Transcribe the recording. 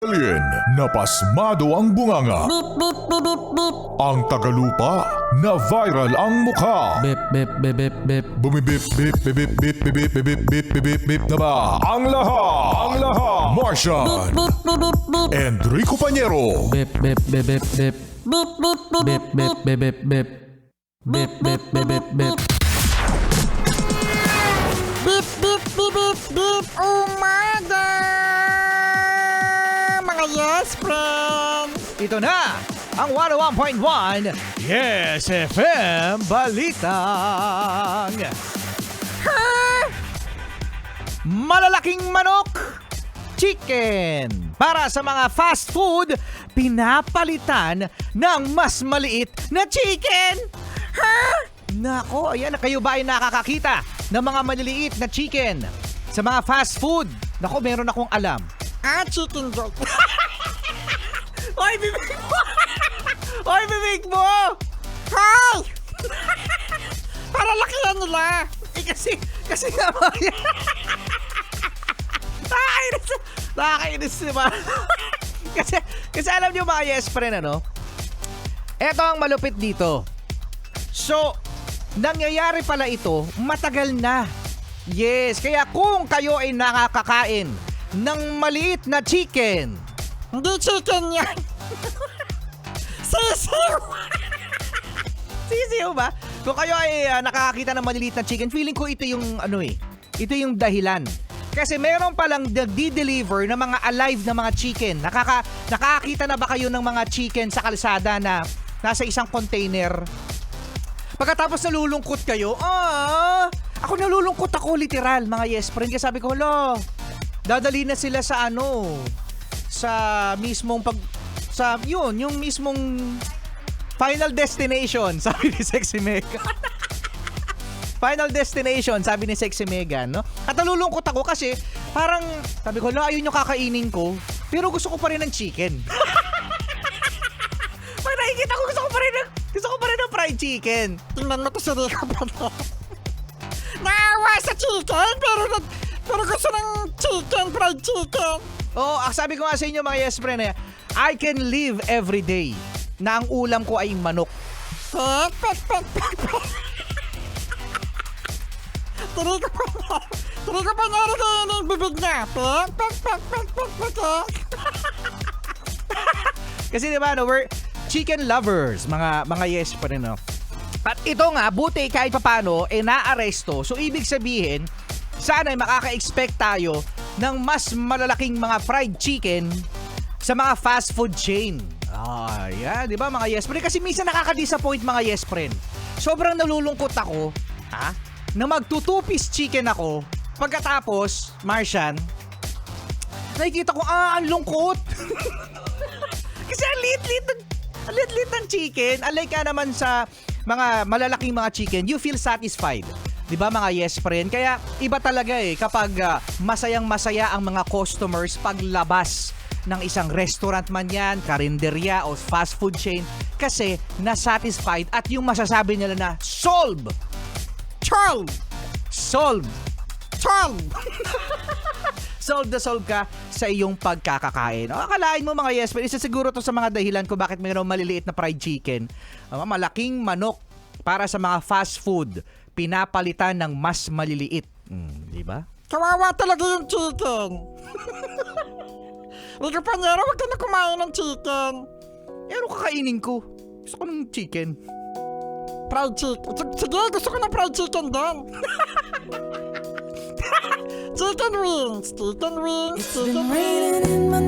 Alien na pasmado ang bunganga. Ang tagalupa na viral ang mukha. Bip, bip, bip, bip, bip. Bumibip, bip, bip, bip, bip, bip, bip, bip, bip, bip, bip na ba? Ang lahat! Martian! Enrico Pañero! Bip, bip, bip, bip, bip. Bip, bip, bip, bip, bip, bip. Bip, bip, bip, bip, bip. Bip, bip, bip, bip, bip, umaga! Mga yes, friend! Ito na ang 101.1 Yes FM Balitang. Malalaking manok, chicken. Para sa mga fast food, pinapalitan ng mas maliit na chicken. Nako, ayan, kayo ba ay nakakakita ng mga maliliit na chicken sa mga fast food? Nako, meron akong alam. Chicken joke. Hoy, bibig mo! Hoy, bibig mo! Hi! Para lakihan nila. Kasi nga mga... Nakakainis diba? kasi alam niyo mga yes friend, ano? Eto ang malupit dito. So, nangyayari pala ito matagal na. Yes, kaya kung kayo ay nakakakain ng maliit na chicken, Hindi chicken yan. Sisiw! sisiyo ba? Kung kayo ay nakakakita ng maliliit na chicken, feeling ko ito yung ito yung dahilan. Kasi meron palang nagdi-deliver ng mga alive na mga chicken. Nakakakita na ba kayo ng mga chicken sa kalsada na nasa isang container? Pagkatapos nalulungkot kayo, ako nalulungkot ako literal, mga yes friend. Kasi sabi ko, dadali na sila sa sa mismong yung mismong final destination, sabi ni Sexy Mega. Final destination, sabi ni Sexy Mega, no? At nalulungkot ako kasi parang sabi ko, ayun yung kakainin ko, pero gusto ko pa rin ng chicken. Pag nakikita ko, gusto ko pa rin ng fried chicken. Tingnan mo to si Rico pa. Naawa sa chicken, pero gusto ng chicken, fried chicken. Sabi ko nga sa inyo mga yes friend, I can live every day na ang ulam ko ay manok. Pek, pek, pek, pek, pek. Rico pa nga rin yung bibig niya. Pek, pek, pek, pek, pek, pek, pek. Kasi diba, we're chicken lovers, mga yes pa rin, no? At ito nga, buti kahit papano, naaresto. So, ibig sabihin, sana ay makaka-expect tayo ng mas malalaking mga fried chicken sa mga fast food chain. Yan, di ba mga yes friend? Kasi minsan nakaka-disappoint mga yes friend. Sobrang nalulungkot ako, na magtutupis chicken ako. Pagkatapos, Martian, nakikita ko, ang lungkot. Kasi ang lit ng chicken. Unlike ka naman sa mga malalaking mga chicken, you feel satisfied. Di ba mga yes friend? Kaya iba talaga kapag masayang-masaya ang mga customers paglabas ng isang restaurant man yan, karinderya o fast food chain kasi na-satisfied at yung masasabi nila na solve! Solve! Solve ka sa iyong pagkakakain. Akalain mo mga yes friend, isa siguro to sa mga dahilan ko bakit mayroong maliliit na fried chicken. Malaking manok para sa mga fast food pinapalitan ng mas maliliit. Di ba? Kawawa talaga yung chicken. Rico Pañero, wag ka na kumain ng chicken. Ano kakainin ko? Gusto ko ng chicken. Fried chicken. Sige, gusto ko ng fried chicken din. Chicken wings. It's been raining in my